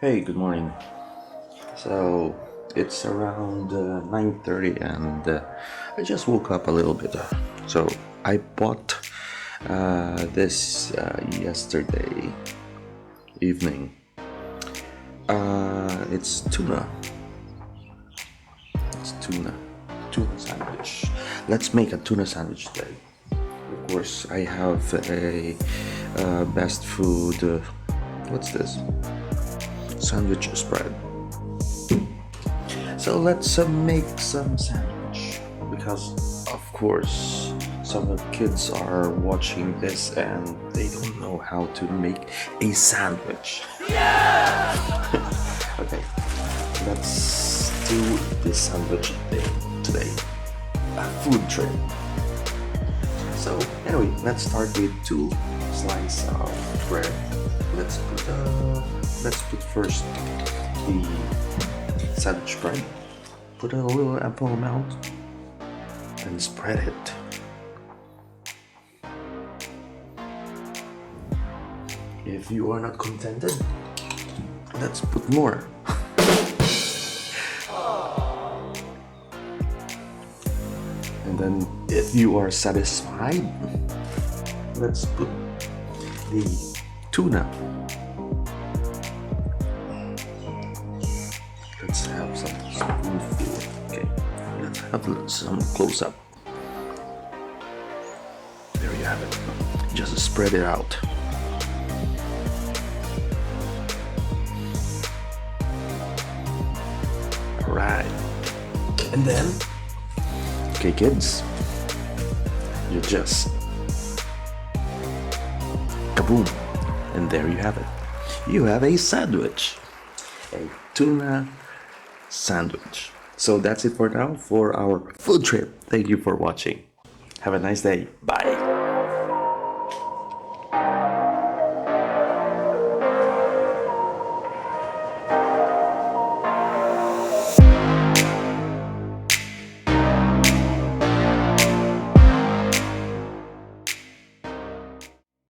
Hey, good morning. So it's around 9:30 and I just woke up a little bit. So I bought this yesterday evening. It's tuna. It's tuna sandwich. Let's make a tuna sandwich today. Of course, I have a best food. What's this? Sandwich spread. So let's make some sandwich because of course some of the kids are watching this and they don't know how to make a sandwich. Yeah! Okay, let's do this sandwich thing today. A food trip. So anyway, let's start with 2 slices of bread. Let's put first the sandwich bread. Put a little ample amount and spread it. If you are not contented, let's put more. And then if you are satisfied, let's put the tuna. Let's have some spoonful. Okay, let's have some close up. There you have it. Just spread it out. Alright. And then, okay kids, you just kaboom. And there you have it. You have a sandwich. A tuna sandwich. So that's it for now for our food trip. Thank you for watching. Have a nice day. Bye.